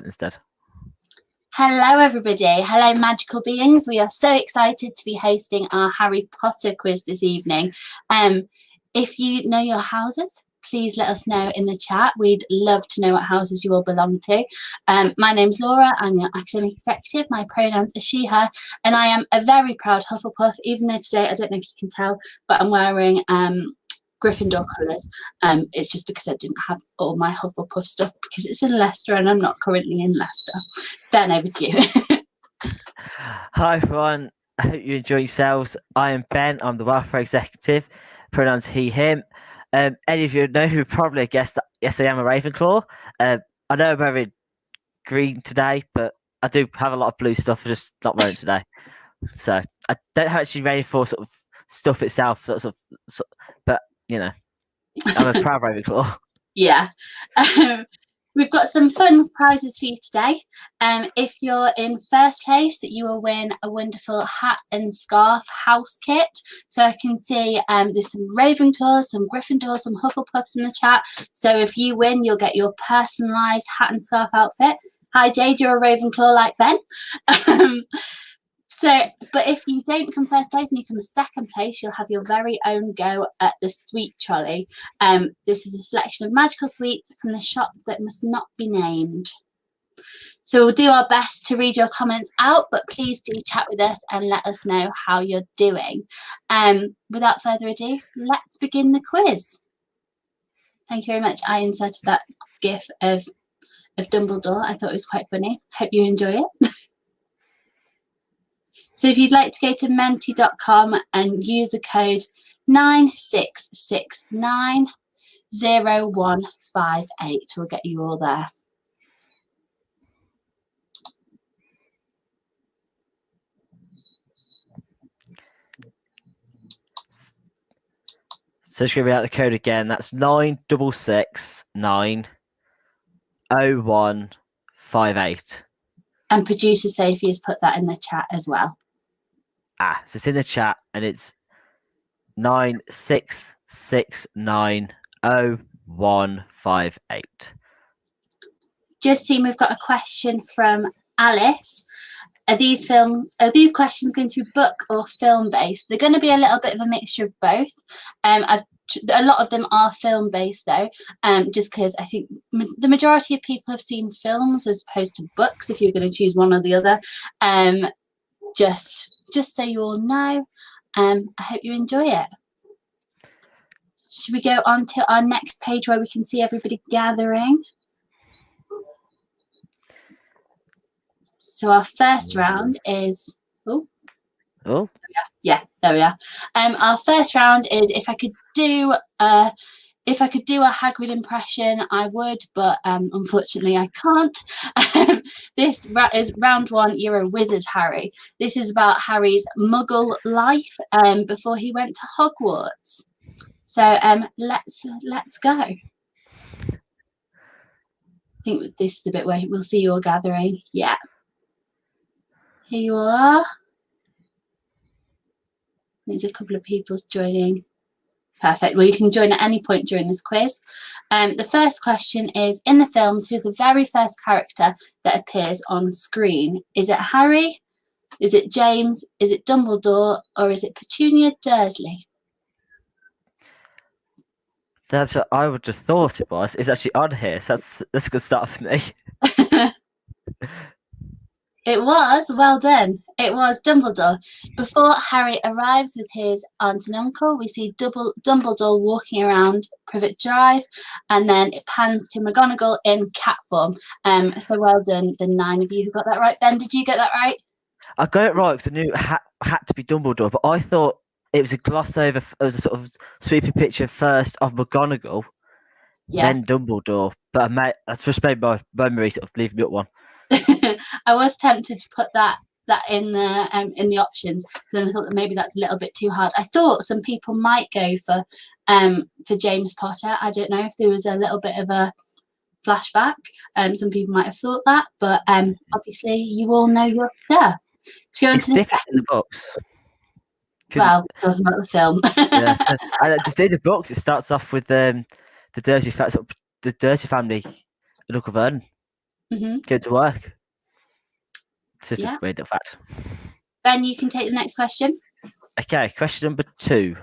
instead. Hello, everybody. Hello, magical beings. We are so excited to be hosting our Harry Potter quiz this evening. If you know your houses, please let us know in the chat. We'd love to know what houses you all belong to. My name's Laura. I'm your academic executive. My pronouns are she, her, and I am a very proud Hufflepuff, even though today, I don't know if you can tell, but I'm wearing Gryffindor colours. It's just because I didn't have all my Hufflepuff stuff because it's in Leicester and I'm not currently in Leicester. Ben, over to you. Hi everyone, I hope you enjoy yourselves. I am Ben, I'm the welfare executive, pronouns he, him. Any of you know who probably guessed that, yes, I am a Ravenclaw. I know I'm wearing green today, but I do have a lot of blue stuff, I'm just not wearing today. So I don't have actually ready for sort of stuff itself, but you know, I'm a proud Ravenclaw. Yeah. We've got some fun prizes for you today. If you're in first place, you will win a wonderful hat and scarf house kit. So I can see there's some Ravenclaws, some Gryffindors, some Hufflepuffs in the chat. So if you win, you'll get your personalised hat and scarf outfit. Hi Jade, you're a Ravenclaw like Ben. But if you don't come first place and you come second place, you'll have your very own go at the sweet trolley. This is a selection of magical sweets from the shop that must not be named. So we'll do our best to read your comments out, but please do chat with us and let us know how you're doing. Without further ado, let's begin the quiz. Thank you very much. I inserted that gif of Dumbledore. I thought it was quite funny. Hope you enjoy it. So if you'd like to go to menti.com and use the code 96690158, we'll get you all there. So just going to read out the code again. That's 96690158. And producer Sophie has put that in the chat as well. So it's in the chat and it's 96690158. Just seen we've got a question from Alice. Are these questions going to be book or film based? They're going to be a little bit of a mixture of both. A lot of them are film based though, just because I think the majority of people have seen films as opposed to books. If you're going to choose one or the other, just so you all know. I hope you enjoy it. Should we go on to our next page where we can see everybody gathering? So our first round is yeah, there we are. Our first round is if I could do a Hagrid impression, I would, but unfortunately I can't. This is round one. You're a wizard, Harry. This is about Harry's Muggle life before he went to Hogwarts. So let's go. I think this is the bit where we'll see you all gathering. Yeah. Here you all are. There's a couple of people joining. Perfect. Well, you can join at any point during this quiz. The first question is, in the films, who's the very first character that appears on screen? Is it Harry? Is it James? Is it Dumbledore? Or is it Petunia Dursley? That's what I would have thought it was. It's actually on here, so that's a good start for me. It was, well done. It was Dumbledore. Before Harry arrives with his aunt and uncle, we see Dumbledore walking around Privet Drive, and then it pans to McGonagall in cat form. So well done, the 9 of you who got that right. Ben, did you get that right? I got it right because I knew it had to be Dumbledore, but I thought it was a gloss over. It was a sort of sweeping picture first of McGonagall, then Dumbledore. But that's just made my memory sort of leave me at one. I was tempted to put that in the options, then I thought that maybe that's a little bit too hard. I thought some people might go for James Potter. I don't know if there was a little bit of a flashback. Some people might have thought that, but obviously you all know your stuff. So it's different in the books. Well, talking about the film. Yeah, and just in the books, it starts off with the Dursley family and Uncle Vernon. Hmm. Go to work. It's just a Yeah. weird fact. Ben, you can take the next question. Okay, question number 2.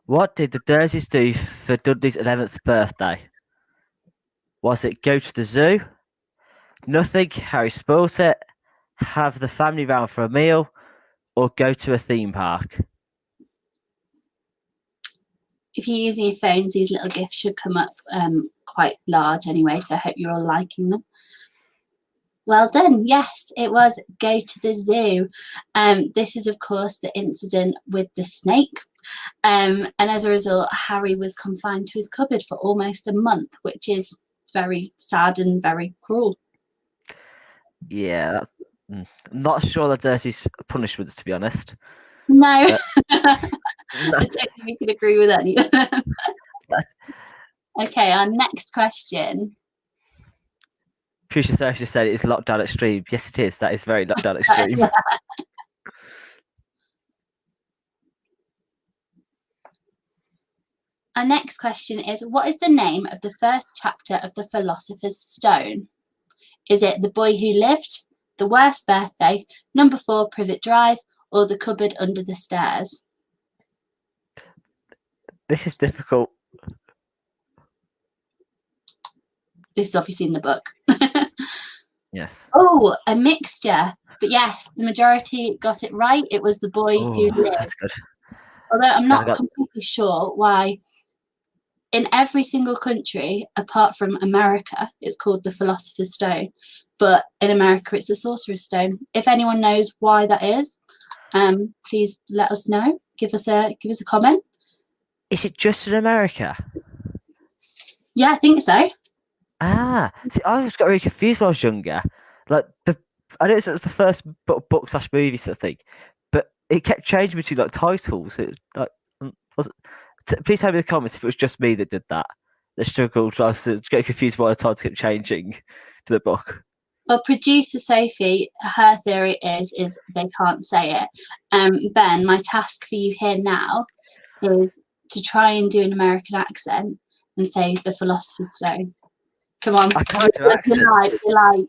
What did the Dursleys do for Dudley's 11th birthday? Was it go to the zoo? Nothing, Harry spoilt it. Have the family round for a meal? Or go to a theme park? If you're using your phones, these little gifts should come up quite large anyway, so I hope you're all liking them. Well done. Yes, it was go to the zoo. This is, of course, the incident with the snake. And as a result, Harry was confined to his cupboard for almost a month, which is very sad and very cruel. Yeah, I'm not sure the Dursleys' punishments, to be honest. No, Uh, I don't think we could agree with any of them. Okay, our next question. Producer Surf just said it is lockdown extreme. Yes, it is. That is very lockdown extreme. Our next question is, what is the name of the first chapter of the Philosopher's Stone? Is it The Boy Who Lived, The Worst Birthday, Number 4 Privet Drive, or The Cupboard Under the Stairs? This is difficult. This is obviously in the book. Yes. Oh, a mixture. But yes, the majority got it right. It was The Boy Who Lived. That's good. Although I'm not completely sure why in every single country, apart from America, it's called the Philosopher's Stone. But in America, it's the Sorcerer's Stone. If anyone knows why that is, please let us know. Give us a comment. Is it just in America? Yeah, I think so. See, I always got really confused when I was younger. Like I know it was the first book slash movie sort of thing, but it kept changing between like titles. Please tell me in the comments if it was just me that did that. The struggle. I was getting confused why the titles kept changing to the book. Well, producer Sophie, her theory is they can't say it. Ben, my task for you here now is to try and do an American accent and say the Philosopher's Stone. Come on. I can't do accents.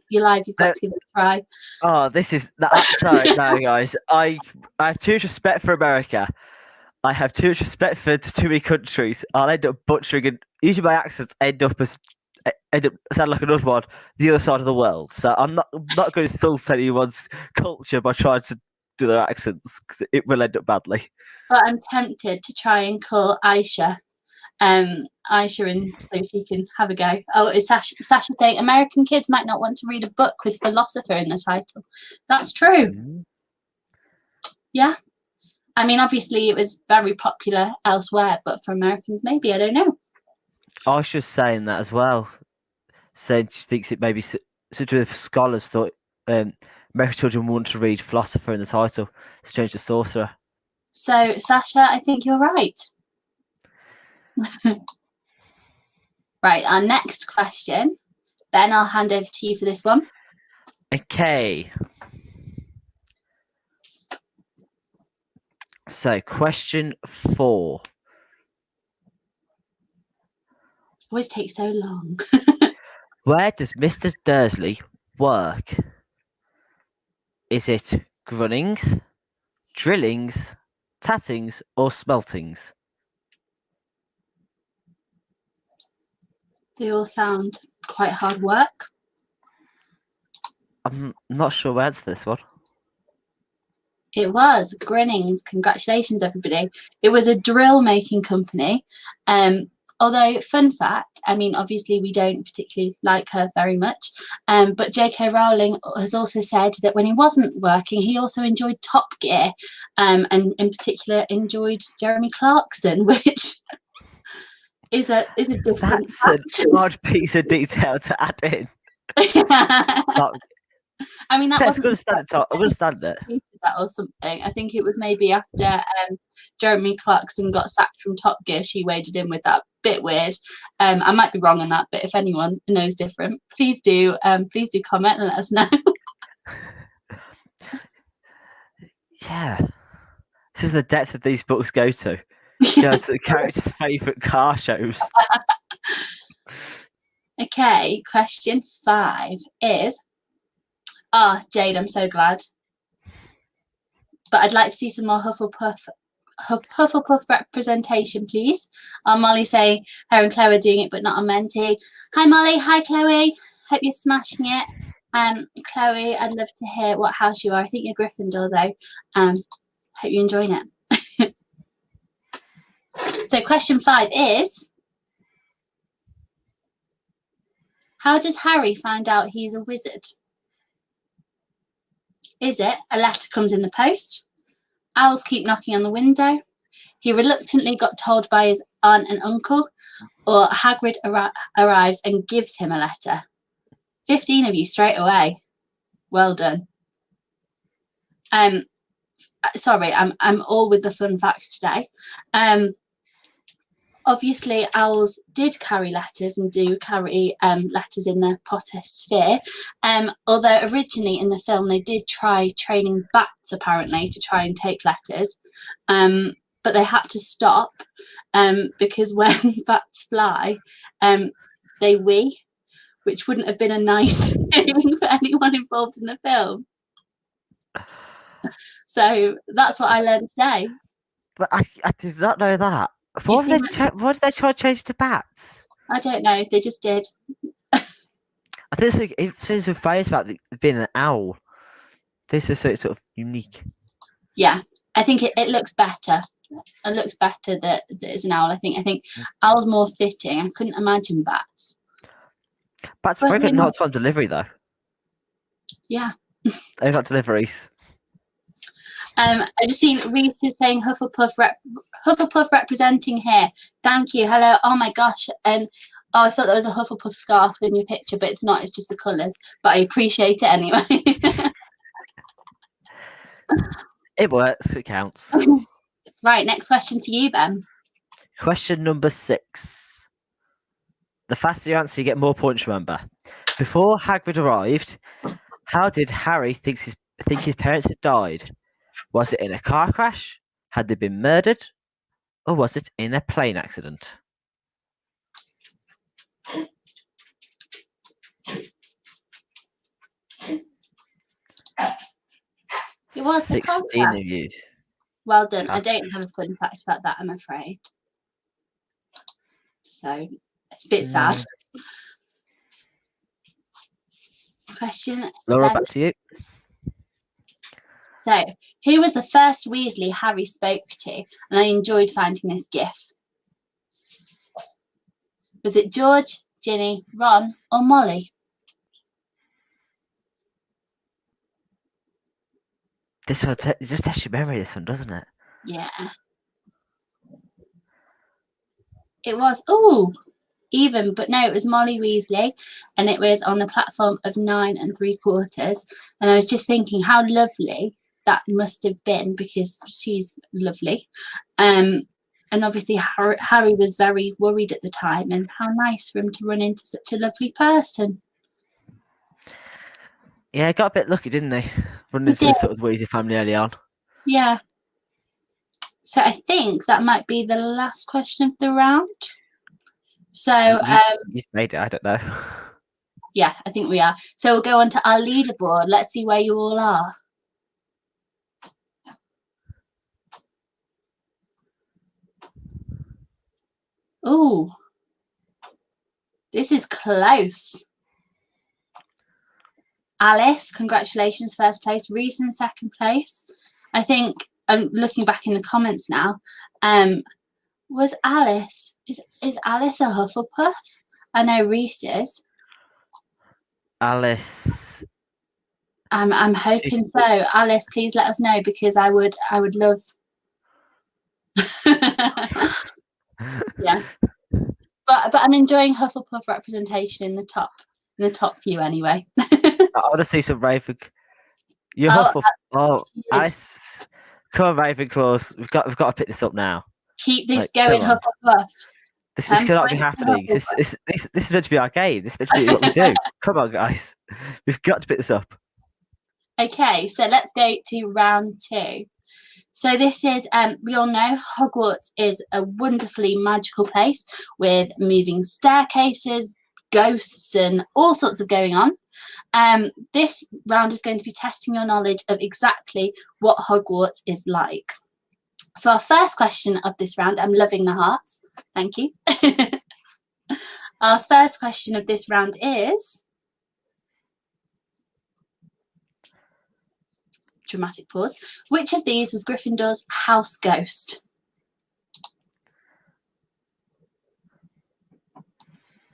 You're live. You've got to give it a try. Oh, this is sorry, no, guys. I have too much respect for America. I have too much respect for too many countries. I'll end up butchering, and usually my accents end up sound like another one, the other side of the world. So I'm not going to insult anyone's culture by trying to do their accents because it will end up badly. But I'm tempted to try and call Aisha. Aisha, and so she can have a go. Oh, is Sasha saying American kids might not want to read a book with philosopher in the title? That's true. Mm. Yeah. I mean, obviously it was very popular elsewhere, but for Americans, maybe, I don't know. Aisha's saying that as well. Said she thinks it may be such a scholars thought American children want to read philosopher in the title. It's changed to sorcerer. So, Sasha, I think you're right. Right, our next question. Ben, I'll hand over to you for this one. Okay. So, question 4. Always takes so long. Where does Mr. Dursley work? Is it Grunnings, Drillings, Tattings, or Smeltings? They all sound quite hard work. I'm not sure where to answer this one. It was Grinnings. Congratulations, everybody. It was a drill making company. Although, fun fact, I mean, obviously we don't particularly like her very much, but J.K. Rowling has also said that when he wasn't working, he also enjoyed Top Gear, and in particular enjoyed Jeremy Clarkson, which is a different That's fact. a large piece of detail to add in. I mean, that I'm wasn't. I'm going to stand it. That or something. I think it was maybe after Jeremy Clarkson got sacked from Top Gear, she waded in with that. Bit weird. I might be wrong on that, but if anyone knows different, please do comment and let us know. Yeah, this is the depth that these books go to. Go to the characters' favourite car shows. Okay, question 5 is, Jade, I'm so glad. But I'd like to see some more Hufflepuff representation, please. Molly saying her and Chloe are doing it, but not on Menti. Hi, Molly. Hi, Chloe. Hope you're smashing it. Chloe, I'd love to hear what house you are. I think you're Gryffindor, though. Hope you're enjoying it. So, question 5 is, how does Harry find out he's a wizard? Is it a letter comes in the post? Owls keep knocking on the window? He reluctantly got told by his aunt and uncle? Or Hagrid arrives and gives him a letter? 15 of you straight away. Well done. Sorry, I'm all with the fun facts today. Obviously, owls did carry letters and do carry letters in the Potter sphere. Although originally in the film they did try training bats apparently to try and take letters, but they had to stop because when bats fly, they wee, which wouldn't have been a nice thing for anyone involved in the film. So that's what I learned today. But I did not know that. What did they try to change to bats? I don't know. They just did. I think it's so famous about being an owl. This is sort of unique. Yeah, I think it looks better. It looks better that it's an owl. I think owl's more fitting. I couldn't imagine bats. Bats are very good not on delivery though. Yeah. They've got deliveries. I just seen Reese is saying Hufflepuff representing here. Thank you. Hello. Oh my gosh. And I thought there was a Hufflepuff scarf in your picture, but it's not. It's just the colours. But I appreciate it anyway. It works. It counts. Right. Next question to you, Ben. Question number 6. The faster you answer, you get more points. Remember, before Hagrid arrived, how did Harry think his parents had died? Was it in a car crash? Had they been murdered? Or was it in a plane accident? It was 16 of you. Well done. I don't have a fun fact about that, I'm afraid. So it's a bit sad. Question Laura, 7. back to you. So, who was the first Weasley Harry spoke to? And I enjoyed finding this gif. Was it George, Ginny, Ron, or Molly? This one just tests your memory. This one, doesn't it? Yeah. It was even, but no, it was Molly Weasley, and it was on the platform of 9 3/4. And I was just thinking how lovely that must have been because she's lovely. And obviously Harry was very worried at the time, and how nice for him to run into such a lovely person. Yeah, got a bit lucky, didn't he? Running into sort of Weasley family early on. Yeah. So I think that might be the last question of the round. So you've made it. I don't know. Yeah, I think we are. So we'll go on to our leaderboard. Let's see where you all are. Oh, this is close. Alice, congratulations, first place. Reese in second place. I think I'm looking back in the comments now. Was Alice is Alice a Hufflepuff? I know Reese is. Alice. I'm hoping so. Alice, please let us know because I would love. Yeah, but I'm enjoying Hufflepuff representation in the top few anyway. I want to see some Raven. You're Hufflepuff. Alice. Come on, Ravenclaws. We've got to pick this up now. Keep this going, Hufflepuffs. This cannot be happening. This is meant to be our game. This is meant to be what we do. Come on, guys. We've got to pick this up. Okay, so let's go to round 2. So this is, we all know Hogwarts is a wonderfully magical place with moving staircases, ghosts, and all sorts of going on. This round is going to be testing your knowledge of exactly what Hogwarts is like. So our first question of this round, I'm loving the hearts, thank you. Our first question of this round is, dramatic pause, which of these was Gryffindor's house ghost?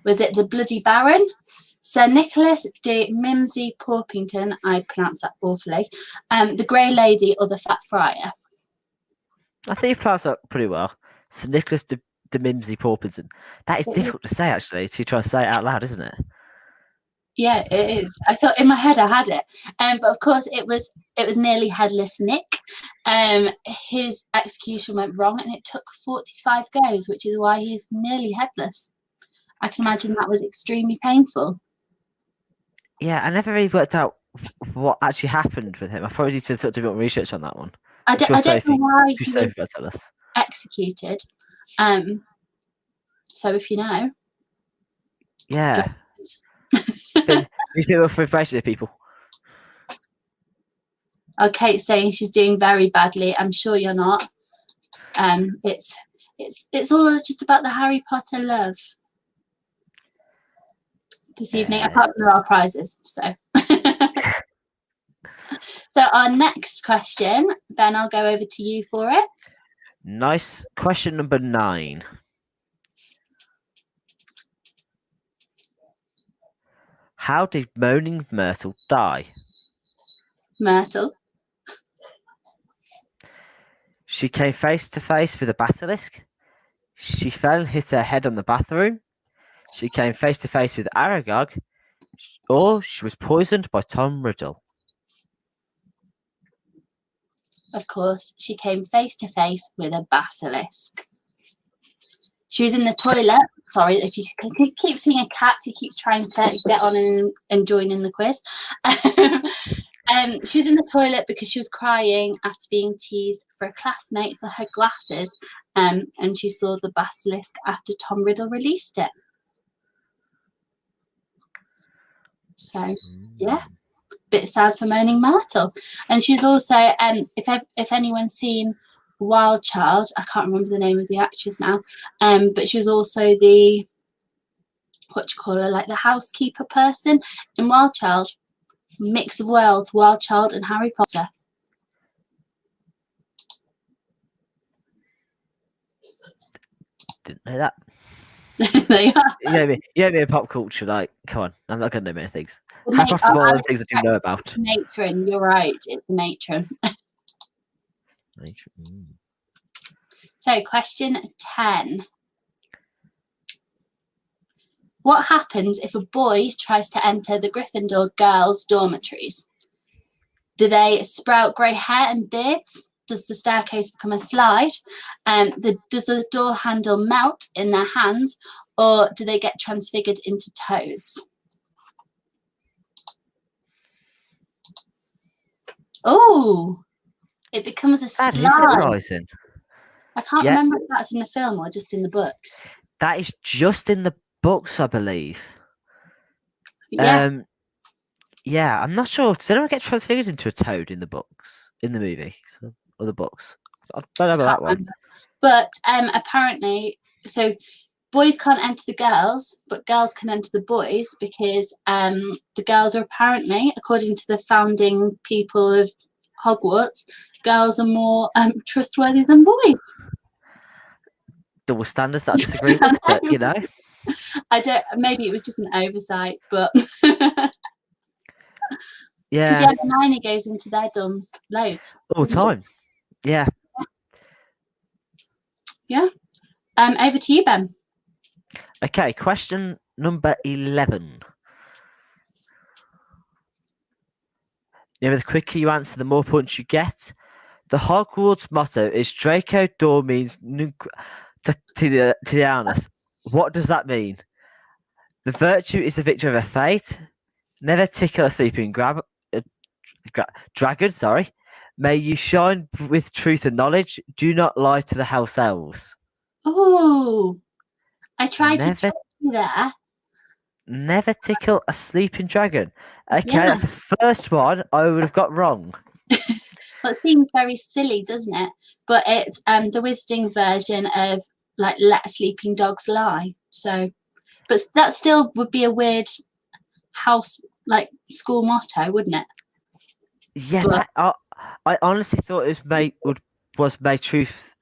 Was it the Bloody Baron, Sir Nicholas de Mimsy Porpington, I pronounced that awfully, the Grey Lady, or the Fat Friar? I think you pronounced that pretty well. Sir Nicholas de Mimsy Porpington. That is difficult to say, actually, to try to say it out loud, isn't it? Yeah, it is. I thought in my head I had it, but of course it was nearly Headless Nick. His execution went wrong, and it took 45 goes, which is why he's nearly headless. I can imagine that was extremely painful. Yeah, I never really worked out what actually happened with him. I probably need to sort of do a bit more research on that one. I don't know why he Sophie was tell us. executed. So if you know, yeah, we feel for information, people. Kate's saying she's doing very badly. I'm sure you're not. It's all just about the Harry Potter love this evening. Apart from there are prizes, so. So our next question, Ben, I'll go over to you for it. Nice. Question number 9. How did Moaning Myrtle die? Myrtle. She came face to face with a basilisk. She fell and hit her head on the bathroom. She came face to face with Aragog. Or she was poisoned by Tom Riddle. Of course, she came face to face with a basilisk. She was in the toilet. Sorry, if you keep seeing a cat, he keeps trying to get on and join in the quiz. She was in the toilet because she was crying after being teased for a classmate for her glasses, and she saw the basilisk after Tom Riddle released it. So, yeah, bit sad for Moaning Myrtle. And she's also, if anyone's seen Wild Child, I can't remember the name of the actress now, but she was also the, like the housekeeper person in Wild Child. Mix of worlds, Wild Child and Harry Potter. Didn't know that. There you are. You know me in pop culture, like, come on, I'm not going to know many things. Harry Potter's one of the things I do know about. Matron, you're right, it's the matron. So, question 10. What happens if a boy tries to enter the Gryffindor girls' dormitories? Do they sprout grey hair and beards? Does the staircase become a slide? Does the door handle melt in their hands? Or do they get transfigured into toads? Oh, it becomes a slide. That is surprising. I can't remember if that's in the film or just in the books. That is just in the books, I believe. Yeah. Yeah, I'm not sure. Does anyone get transfigured into a toad in the books, in the movie, or the books? I don't know about that one. But apparently, so boys can't enter the girls, but girls can enter the boys because the girls are apparently, according to the founding people of Hogwarts, girls are more trustworthy than boys. Double standards that I disagree with, but you know. Maybe it was just an oversight, but yeah. Because Hermione goes into their dorms loads. All the time. Yeah. Yeah. Over to you, Ben. Okay, question number 11. The quicker you answer, the more points you get. The Hogwarts motto is Draco Dormeans Titianus. What does that mean? The virtue is the victory of a fate. Never tickle a sleeping dragon. May you shine with truth and knowledge. Do not lie to the house elves. Oh, I tried to Never, trick you there. never tickle a sleeping dragon. Okay, Yeah. that's the first one I would have got wrong. Well, it seems very silly, doesn't it? But it's the Wizarding version of like let sleeping dogs lie. So, but that still would be a weird house like school motto, wouldn't it? Yeah, But I honestly thought it was may truth.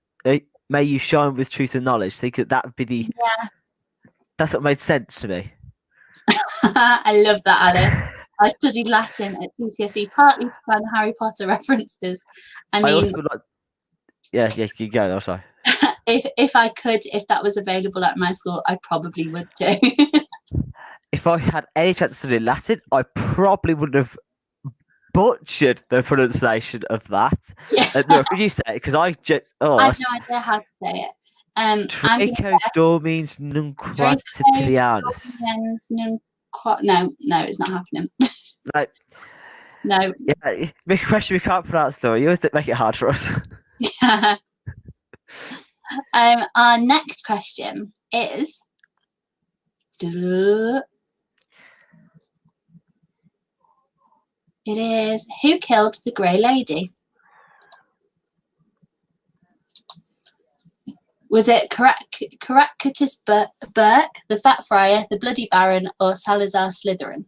May you shine with truth and knowledge. Think that would be the. yeah, That's what made sense to me. I love that, Alice. I studied Latin at GCSE partly to find Harry Potter references. I I also mean, would like. Yeah, yeah, you go. I'm sorry. if I could, if that was available at my school, I probably would do. If I had any chance to study Latin, I probably would have butchered the pronunciation of that. Yeah, No, could you say it? Because I have no idea how to say it. I'm gonna Draco Dormins Draco Nunquatilianus. Dominans No, no, it's not happening. Like, No. yeah, make a question we can't pronounce though. You always make it hard for us. Yeah. Our next question is. It is who killed the Grey Lady? Was it Caractacus Burke, the Fat Friar, the Bloody Baron, or Salazar Slytherin?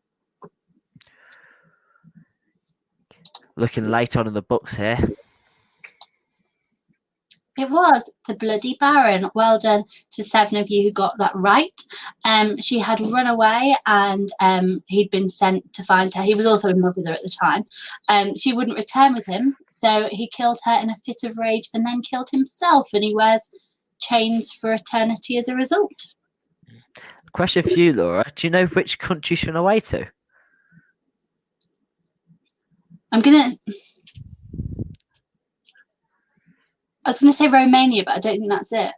Looking late on in the books here. It was the Bloody Baron. Well done to 7 of you who got that right. She had run away and he'd been sent to find her. He was also in love with her at the time. She wouldn't return with him, so he killed her in a fit of rage and then killed himself, and he wears chains for eternity as a result. Question for you, Laura. Do you know which country she ran away to? I was gonna say Romania, but I don't think that's it.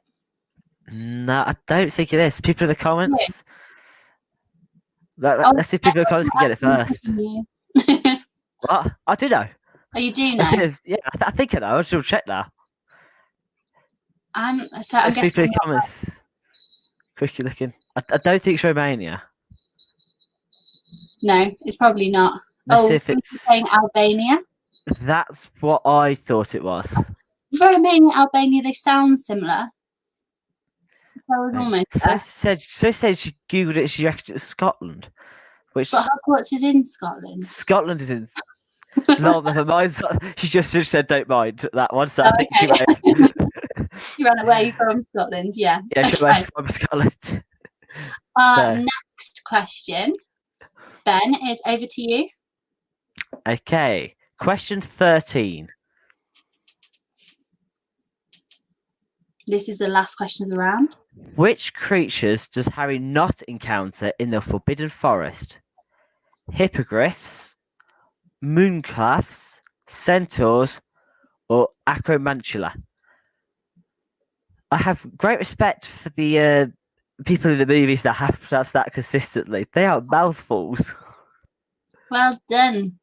No, I don't think it is. People in the comments. Let's see if people in the comments can get it first. What? I do know. Oh, you do know? Yeah, I think I know. I'll just check now. I'm guessing people in the comments. Quickly looking. I don't think it's Romania. No, it's probably not. Let's see if it's saying Albania. That's what I thought it was. Romania, Albania, they sound similar. So I was almost there. So said she googled it. She reckoned it was Scotland, But Hogwarts is in Scotland. Scotland is in. No, never mind. She just said don't mind that one. So I think she she ran away from Scotland. Yeah. Yeah, she ran from Scotland. Next question, Ben, is over to you. Okay, question 13. This is the last question of the round. Which creatures does Harry not encounter in the Forbidden Forest? Hippogriffs, mooncalves, centaurs, or acromantula? I have great respect for the people in the movies that have pronounced that consistently. They are mouthfuls. Well done.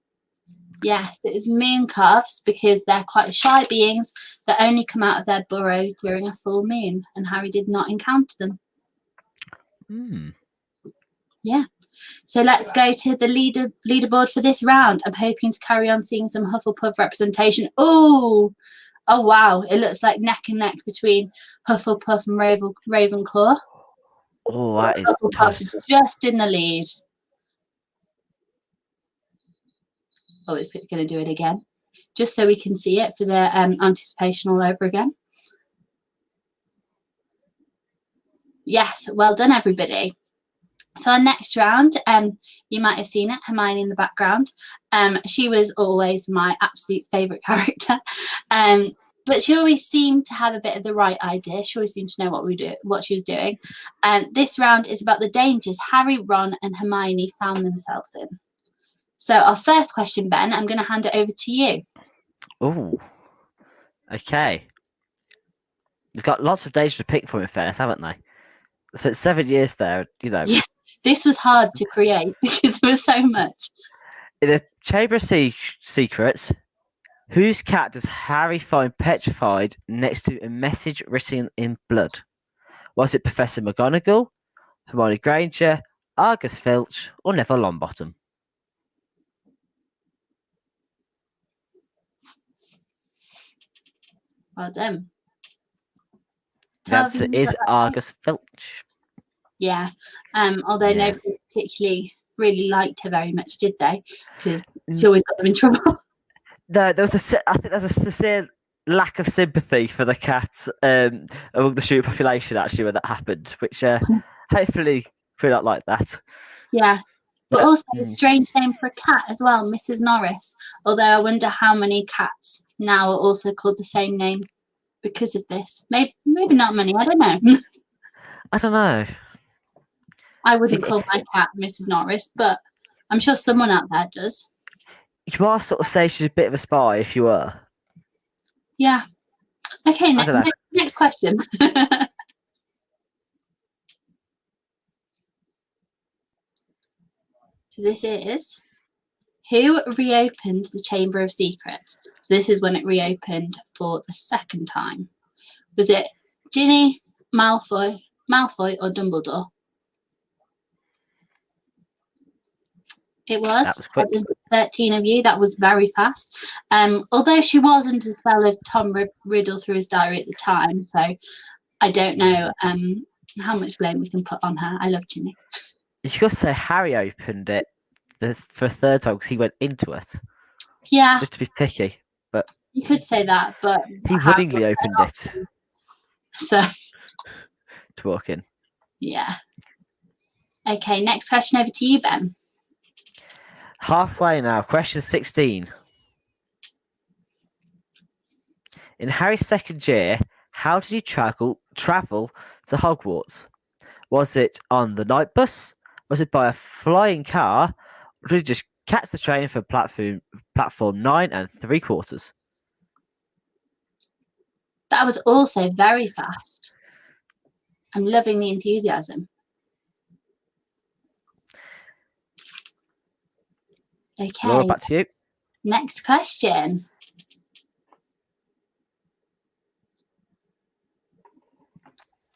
Yes, it is mooncalves because they're quite shy beings that only come out of their burrow during a full moon, and Harry did not encounter them. Yeah. So let's go to the leaderboard for this round. I'm hoping to carry on seeing some Hufflepuff representation. Oh wow! It looks like neck and neck between Hufflepuff and Ravenclaw. Oh, that is Hufflepuff tough. just in the lead. Oh, it's going to do it again, just so we can see it for the anticipation all over again. Yes, well done, everybody. So our next round, you might have seen it, Hermione in the background. She was always my absolute favourite character, but she always seemed to have a bit of the right idea. She always seemed to know what she was doing. This round is about the dangers Harry, Ron, and Hermione found themselves in. So our first question, Ben, I'm going to hand it over to you. Oh, okay. They've got lots of data to pick from, in fairness, haven't they? I spent 7 years there, you know. Yeah, this was hard to create because there was so much. In the Chamber of Secrets, Whose cat does Harry find petrified next to a message written in blood? Was it Professor McGonagall, Hermione Granger, Argus Filch, or Neville Longbottom? Well done. The 12 answer you got is that right? Argus Filch. Yeah. Although Yeah. nobody particularly really liked her very much, did they? Because she N- always got them in trouble. No, I think there's a sincere lack of sympathy for the cat among the student population actually when that happened, which hopefully we're not like that. Yeah. But But also a strange name for a cat as well, Mrs. Norris. Although I wonder how many cats now are also called the same name because of this. Maybe not many, I don't know. I don't know. I wouldn't It, call my cat Mrs. Norris, but I'm sure someone out there does. you are sort of say she's a bit of a spy if you were. Yeah. Okay, I don't know. next question. So this is, who reopened the Chamber of Secrets? So this is when it reopened for the second time. Was it Ginny, Malfoy, or Dumbledore? It That was. was quick. 13 of you. That was very fast. Although she was under the spell of Tom Riddle through his diary at the time, so I don't know how much blame we can put on her. I love Ginny. You could say Harry opened it for a third time because he went into it, Yeah, just to be picky. But you could say that, but he Harry willingly was opened an it option. So to walk in. yeah. Okay, next question over to you, Ben. Halfway now. Question 16. In Harry's second year, how did he travel to Hogwarts? Was it on the night bus? Was it by a flying car? Or did he just catch the train for platform 9 3/4? That was also very fast. I'm loving the enthusiasm. Laura, Okay, back to you. next question.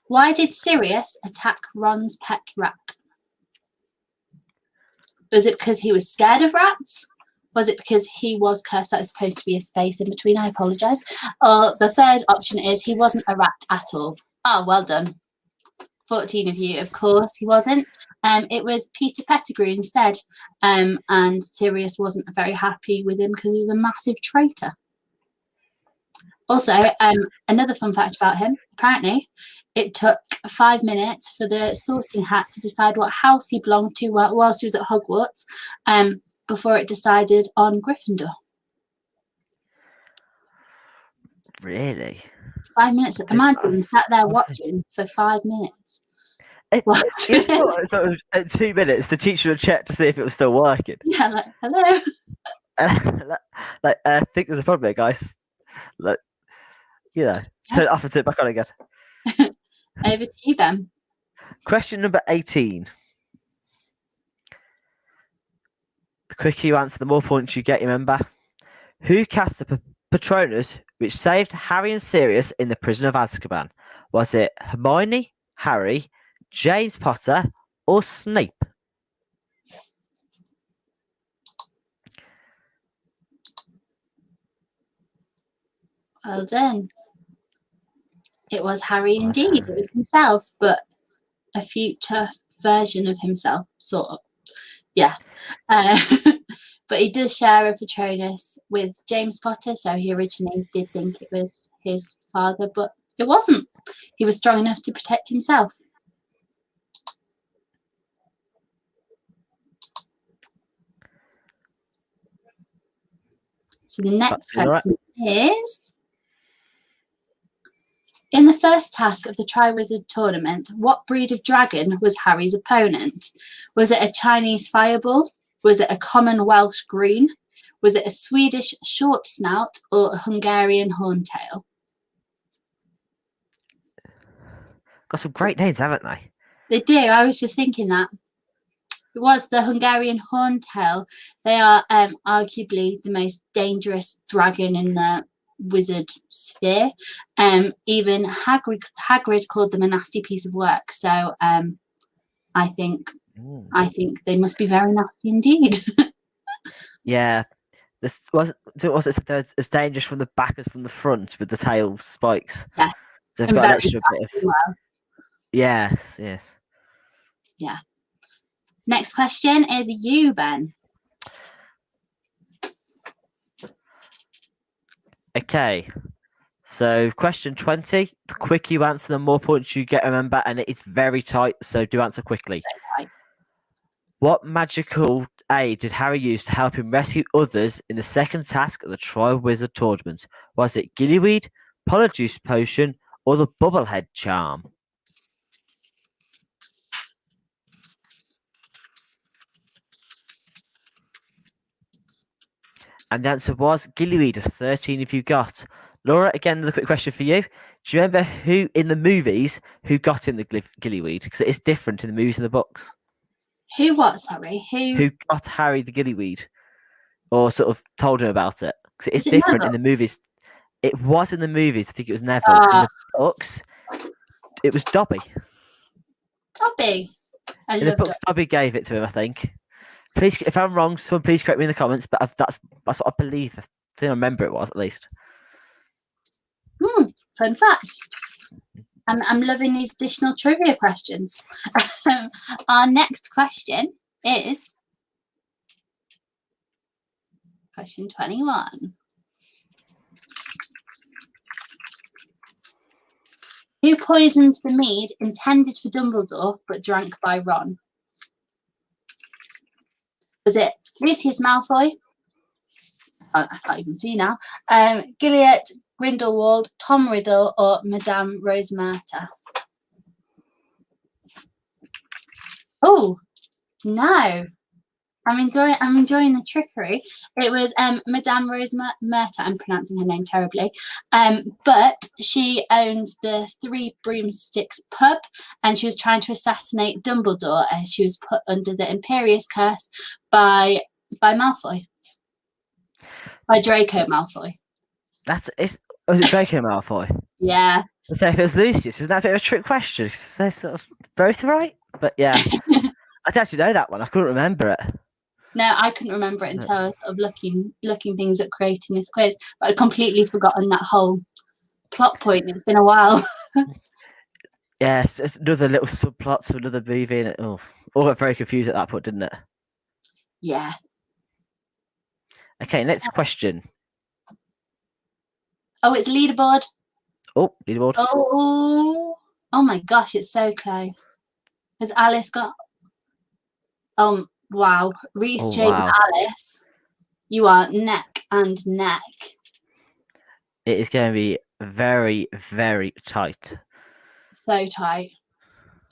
Why did Sirius attack Ron's pet rat? Was it because he was scared of rats? Was it because he was cursed? That is supposed to be a space in between. I apologise. Or the third option is he wasn't a rat at all. Oh, well done. 14 of you. Of course, he wasn't. It was Peter Pettigrew instead. And Sirius wasn't very happy with him because he was a massive traitor. Also, another fun fact about him, apparently, it took 5 minutes for the sorting hat to decide what house he belonged to whilst he was at Hogwarts, before it decided on Gryffindor. Really? 5 minutes. Imagine sat there watching for 5 minutes. What? You thought sort of at 2 minutes the teacher would check to see if it was still working. Yeah, like, hello. I think there's a problem here, guys. Like, turn it off and turn it back on again. Over to you, Ben. Question number 18. The quicker you answer, the more points you get, remember? Who cast the Patronus which saved Harry and Sirius in the prison of Azkaban? Was it Hermione, Harry, James Potter, or Snape? Well done. It was Harry indeed. It was himself, but a future version of himself, sort of. Yeah. But he does share a Patronus with James Potter, so he originally did think it was his father, but it wasn't. He was strong enough to protect himself. So the next question is, in the first task of the Triwizard Tournament, what breed of dragon was Harry's opponent? Was it a Chinese fireball? Was it a common Welsh green? Was it a Swedish short snout or a Hungarian horntail? Got some great names, haven't they? They do. I was just thinking that. It was the Hungarian horntail. They are arguably the most dangerous dragon in the wizard sphere. Even Hagrid called them a nasty piece of work. So I think they must be very nasty indeed. Yeah. This was it as dangerous from the back as from the front with the tail spikes. Yeah. So they've And got an very extra bit fast as of well. yes. Yeah. Next question is you, Ben. Okay. So question 20. The quicker you answer, the more points you get, remember, and it is very tight, so do answer quickly. Okay. What magical aid did Harry use to help him rescue others in the second task of the Tri-Wizard Tournament? Was it Gillyweed, Polyjuice Potion, or the Bubblehead Charm? And the answer was Gillyweed, as 13 if you got. Laura, again, another quick question for you. Do you remember who in the movies who got in the Gillyweed? Because it is different in the movies and the books. Who what? Sorry. Who got Harry the Gillyweed? Or sort of told him about it? Because it is it different Neville? in the movies. It was in the movies. I think it was Neville. In the books, it was Dobby. Dobby. I In the love books, Dobby gave it to him, I think. Please, if I'm wrong, someone please correct me in the comments. But that's what I believe. I think I remember it was at least. Fun fact. I'm loving these additional trivia questions. Our next question is question 21. Who poisoned the mead intended for Dumbledore but drank by Ron? Was it Lucius Malfoy? I can't even see now. Gilliatt, Grindelwald, Tom Riddle, or Madame Rosemerta? Oh no! I'm enjoying the trickery. It was Madame Rosemerta. I'm pronouncing her name terribly. But she owns the Three Broomsticks pub, and she was trying to assassinate Dumbledore as she was put under the Imperious Curse by Malfoy. By Draco Malfoy. Was it Draco Malfoy? Yeah. So if it was Lucius, isn't that a bit of a trick question? They're sort of both right, but yeah, I didn't actually know that one. I couldn't remember it. No, I couldn't remember it until I was sort of looking things up creating this quiz, but I'd completely forgotten that whole plot point. It's been a while. Yes, it's another little subplot to another movie, and all got very confused at that point, didn't it? Yeah. Okay, next question. Oh, it's leaderboard. Oh, leaderboard. Oh my gosh, it's so close. Has Alice got? Wow, Reese, Jade, and Alice, you are neck and neck. It is going to be very, very tight. So tight.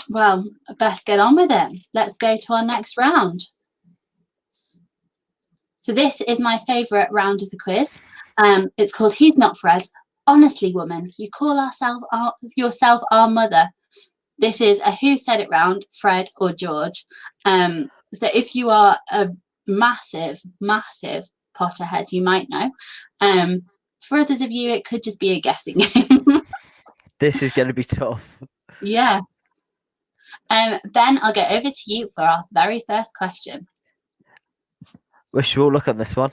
Well, best get on with it. Let's go to our next round. So this is my favourite round of the quiz. It's called He's Not Fred. Honestly, woman, you call yourself our mother. This is a Who Said It round, Fred or George. So if you are a massive, massive Potterhead, you might know. For others of you, it could just be a guessing game. This is going to be tough. Yeah. Ben, I'll go over to you for our very first question. We should all look at this one.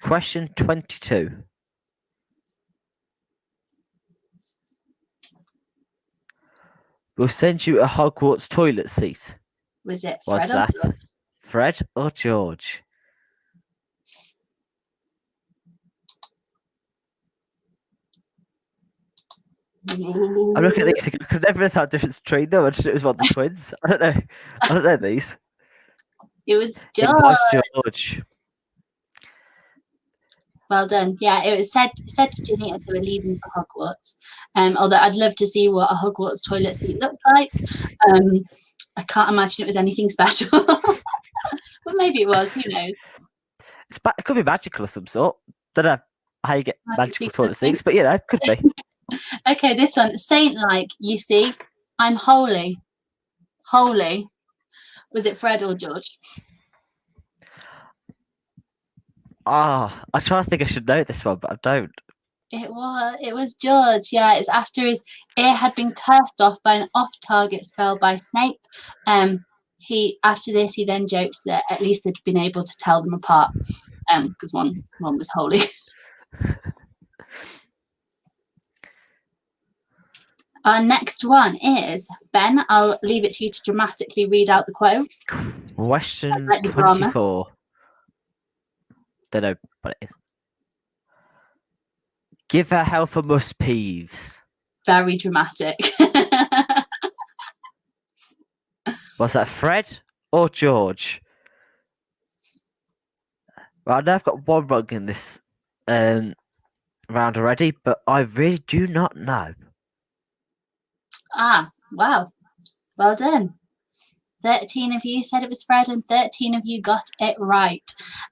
Question 22. We'll send you a Hogwarts toilet seat. Was it Fred or George? Fred or George? I'm looking at these. I could never have thought difference between them. I just knew it was one of the twins. I don't know these. It was George. It was George. Well done. Yeah, it was said to Ginny as they were leaving for Hogwarts. Although I'd love to see what a Hogwarts toilet seat looked like. I can't imagine it was anything special. But maybe it was. Who knows? It could be magical of some sort. Don't know how you get magical toilet seats, but yeah, it could be. Okay, this one. Saint-like, you see. I'm holy. Holy. Was it Fred or George? Ah, I try to think I should know this one, but I don't. It was George. Yeah, it's after his ear had been cursed off by an off-target spell by Snape. He after this he then joked that at least had been able to tell them apart. Because one was holy. Our next one is Ben. I'll leave it to you to dramatically read out the quote. Question Like the drama. 24. Don't know what it is. Give her hell for Mus Peeves. Very dramatic. Was that Fred or George? Well, I know I've got one wrong in this round already, but I really do not know. Wow. Well done. 13 of you said it was Fred and 13 of you got it right.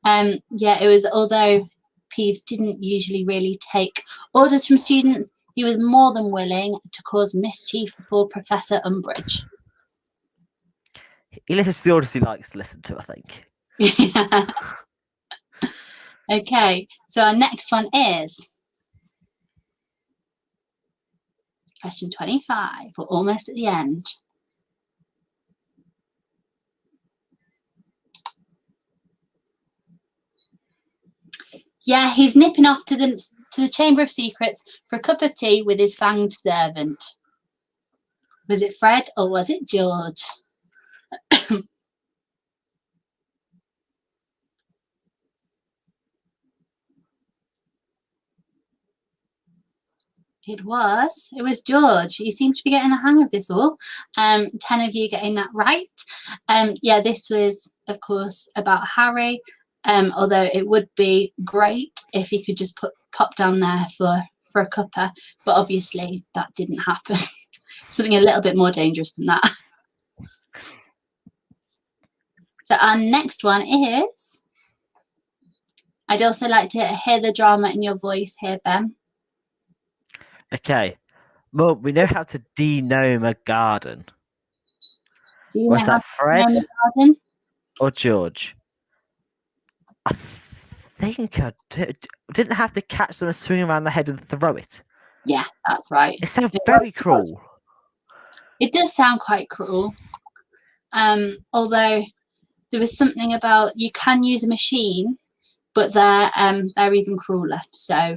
Yeah, it was, although Peeves didn't usually really take orders from students, he was more than willing to cause mischief for Professor Umbridge. He listens to the orders he likes to listen to, I think. Yeah. Okay, so our next one is question 25. We're almost at the end. Yeah, he's nipping off to the Chamber of Secrets for a cup of tea with his fanged servant. Was it Fred or was it George? It was George. You seem to be getting a hang of this all. 10 of you getting that right. Yeah, this was, of course, about Harry. Although it would be great if he could just pop down there for a cuppa, but obviously that didn't happen. Something a little bit more dangerous than that. So our next one is. I'd also like to hear the drama in your voice here, Ben. Okay. Well, we know how to de-gnome a garden. Do you Was know that how to Fred name the garden? or George? I think I didn't have to catch them and swing around the head and throw it. Yeah, that's right. It sounds very cruel. It does sound quite cruel. Although there was something about you can use a machine, but they're even crueler. So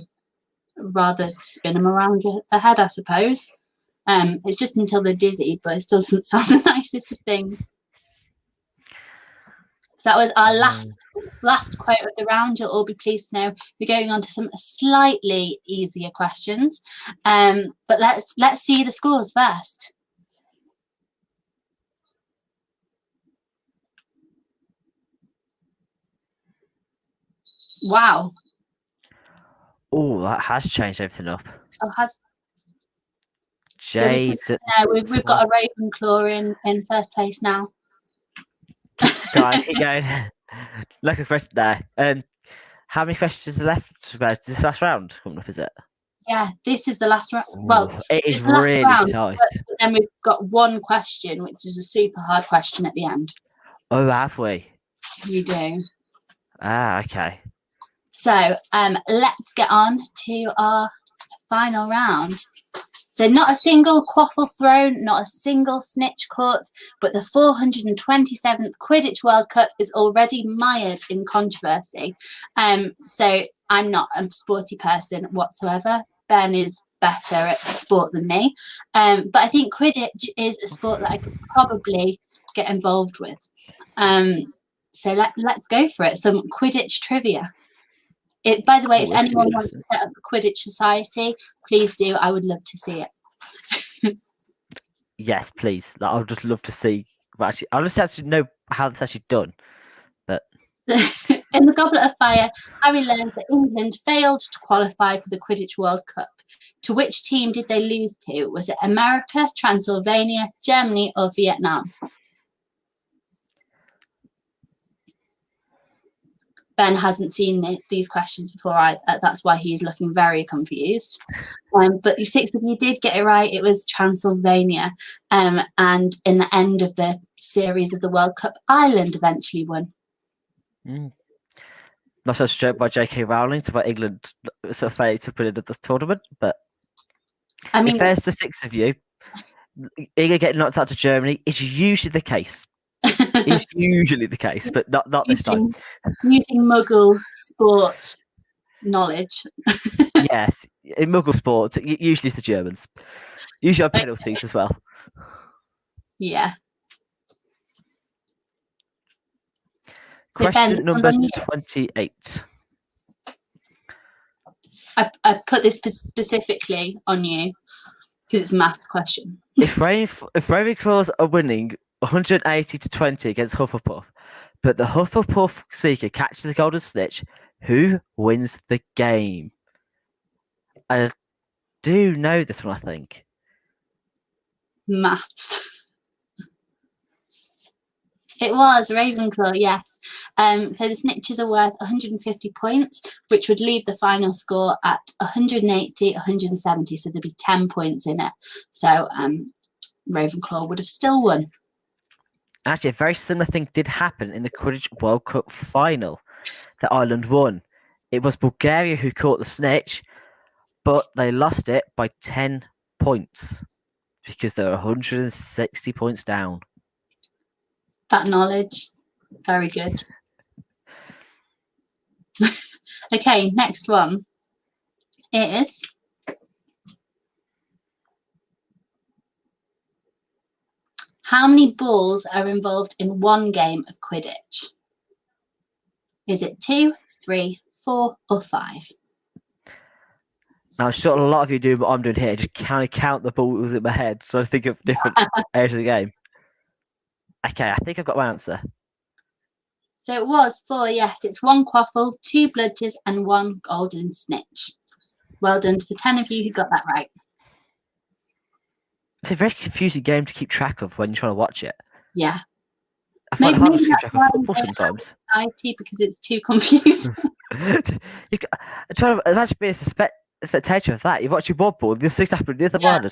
rather spin them around the head, I suppose. It's just until they're dizzy, but it still doesn't sound the nicest of things. So that was our last quote of the round. You'll all be pleased to know we're going on to some slightly easier questions. But let's see the scores first. Wow. Oh, that has changed everything up. Oh, has Jade. no, we've got a Ravenclaw in first place now. Guys, keep going. Look at question there. How many questions are left about this last round coming up, is it? Yeah, this is the last round. Well, it is really tight. But then we've got one question, which is a super hard question at the end. Oh, have we? We do. Okay. So let's get on to our final round. So not a single quaffle thrown, not a single snitch caught, but the 427th Quidditch World Cup is already mired in controversy. So I'm not a sporty person whatsoever. Ben is better at sport than me. But I think Quidditch is a sport that I could probably get involved with. So let's go for it. Some Quidditch trivia. By the way, if anyone wants to set up a Quidditch society, please do. I would love to see it. Yes, please. I would just love to see. Actually, I'll just actually know how it's actually done. But in the Goblet of Fire, Harry learns that England failed to qualify for the Quidditch World Cup. To which team did they lose to? Was it America, Transylvania, Germany, or Vietnam? Ben hasn't seen these questions before. That's why he's looking very confused. But you 6 of you did get it right. It was Transylvania. And in the end of the series of the World Cup, Ireland eventually won. Not such a joke by J.K. Rowling about England sort of failing to put into the tournament, but I mean, if there's the 6 of you, England getting knocked out to Germany is usually the case. It's usually the case, but not this time. Using Muggle sport knowledge. Yes, in Muggle sports, usually it's the Germans. Usually have penalties as well. Yeah. Question Ben, number 28. I put this specifically on you because it's a maths question. If Ravenclaws are winning 180 to 20 against Hufflepuff, but the Hufflepuff Seeker catches the Golden Snitch, who wins the game? I do know this one, I think. Maths. It was Ravenclaw, yes. So the Snitches are worth 150 points, which would leave the final score at 180, 170. So there'd be 10 points in it. So Ravenclaw would have still won. Actually, a very similar thing did happen in the Quidditch World Cup final that Ireland won. It was Bulgaria who caught the snitch, but they lost it by 10 points because they were 160 points down. That knowledge, very good. Okay, next one is how many balls are involved in one game of Quidditch? Is it 2, 3, 4, or 5? Now, I'm sure a lot of you do what I'm doing here, just kind of count the balls in my head, so I think of different areas of the game. Okay, I think I've got my answer. So it was 4, yes. It's 1 quaffle, 2 bludgers, and 1 golden snitch. Well done to the 10 of you who got that right. It's a very confusing game to keep track of when you're trying to watch it. Yeah. I find it hard to keep track of football sometimes. Because it's too confusing. I'm trying to imagine being a spectator of that. You're watching one ball, the 6 happened, the other one.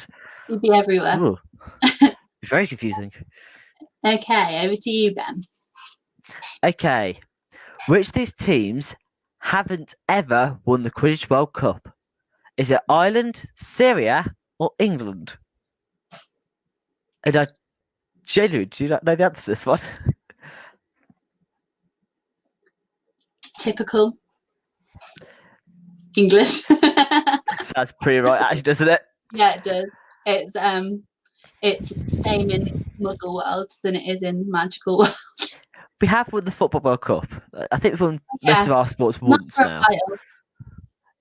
You'd be everywhere. It's very confusing. Okay, over to you, Ben. Okay. Which of these teams haven't ever won the Quidditch World Cup? Is it Ireland, Syria, or England? And I genuinely do not know the answer to this one. Typical English. Sounds pretty right, actually, doesn't it? Yeah, it does. It's same in Muggle world than it is in magical world. We have won the Football World Cup. I think we've won most of our sports once now.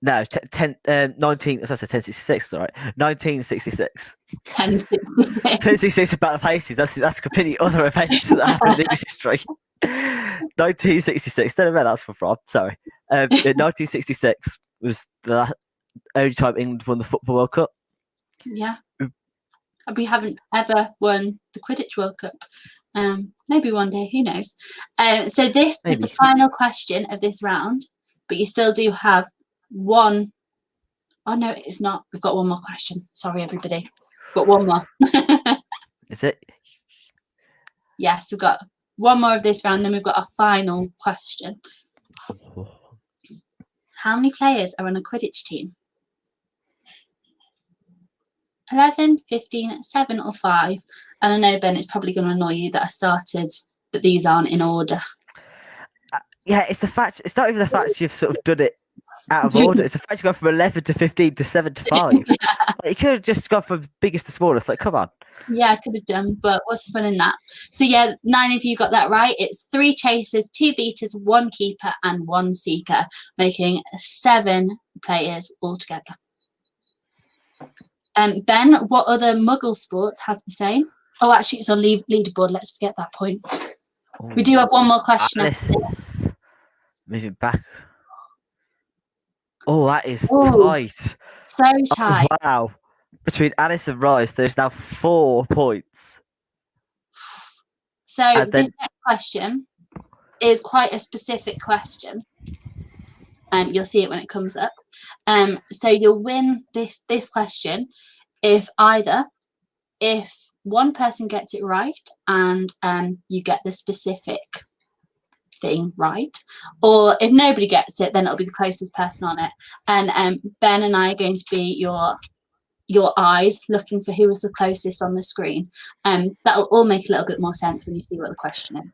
No, 19. That's 1066. All right, 1966. 1066. 1066 about the places. That's completely other events that happened in English history. 1966. Don't know where that's from. Sorry. 1966 was the only time England won the Football World Cup. Yeah. We haven't ever won the Quidditch World Cup. Maybe one day, who knows? So this is the final question of this round, but you still do have one. Oh no, it's not. We've got one more question. Sorry, everybody. We've got one more. Is it? Yes, we've got one more of this round, then we've got a final question. How many players are on a Quidditch team? 11, 15, 7, or 5? And I know, Ben, it's probably going to annoy you that I started, but these aren't in order. Yeah, it's the fact. It's not even the fact you've sort of done it out of order. It's the fact you go from 11 to 15 to 7 to 5. Yeah. You could have just gone from biggest to smallest. Like, come on. Yeah, I could have done, but what's the fun in that? So yeah, 9 of you got that right. It's 3 chasers, 2 beaters, 1 keeper, and 1 seeker, making 7 players altogether. Ben, what other Muggle sports have the same? Oh, actually, it's on leaderboard. Let's forget that point. Ooh. We do have one more question. Alice, moving back. Oh, that is tight. So tight. Oh, wow. Between Alice and Rice, there's now 4 points. So this next question is quite a specific question. You'll see it when it comes up. So you'll win this question if one person gets it right and you get the specific thing right, or if nobody gets it, then it'll be the closest person on it. And Ben and I are going to be your eyes looking for who was the closest on the screen. That'll all make a little bit more sense when you see what the question is.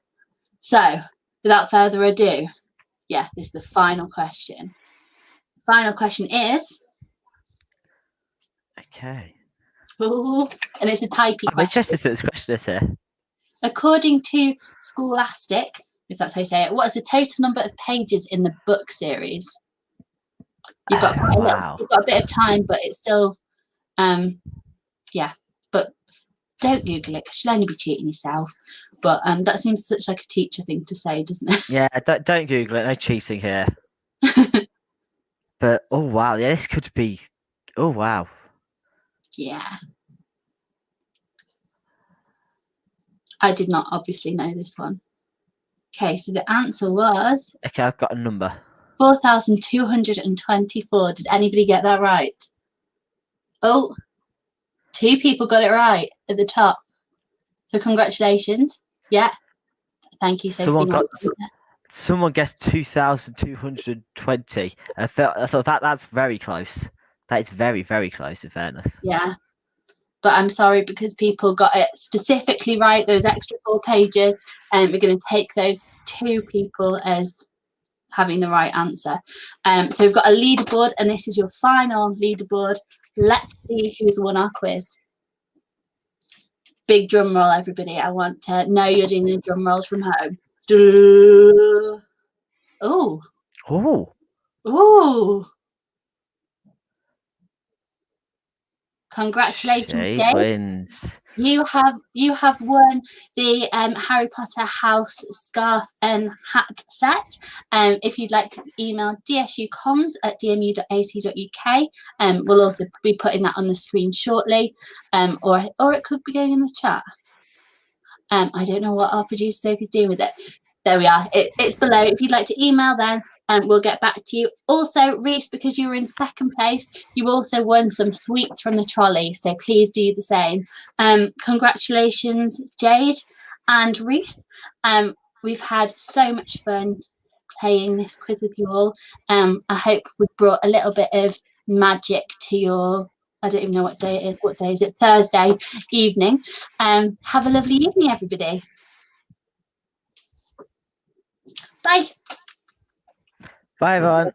So without further ado, this is the final question. Final question is, okay, and it's a typey question. I'm interested in this question is here. According to Scholastic, if that's how you say it, what is the total number of pages in the book series? You've got quite you've got a bit of time, but it's still but don't Google it because you'll only be cheating yourself. But that seems such like a teacher thing to say, doesn't it? Yeah, don't Google it. No cheating here. But oh wow, yeah, this could be. Oh wow. Yeah. I did not obviously know this one. Okay, so the answer was. Okay, I've got a number. 4,224. Did anybody get that right? Oh, 2 people got it right at the top. So congratulations. Yeah. Thank you, Sophie. Someone guessed 2,220. So that's very close. That is very, very close, in fairness. Yeah. But I'm sorry because people got it specifically right, those extra 4 pages, and we're going to take those 2 people as having the right answer. So we've got a leaderboard, and this is your final leaderboard. Let's see who's won our quiz. Big drum roll, everybody. I want to know you're doing the drum rolls from home. Oh. Oh. Oh. Congratulations, Dave. Wins. You have won the Harry Potter house scarf and hat set. If you'd like to email dsucomms@dmu.ac.uk, we'll also be putting that on the screen shortly, or it could be going in the chat. I don't know what our producer Sophie's doing with it. There we are. It's below. If you'd like to email then, we'll get back to you. Also, Reese, because you were in second place, you also won some sweets from the trolley. So please do the same. Congratulations, Jade and Reese. We've had so much fun playing this quiz with you all. I hope we've brought a little bit of magic to your, I don't even know what day it is. What day is it? Thursday evening. Have a lovely evening, everybody. Bye. Bye, everyone.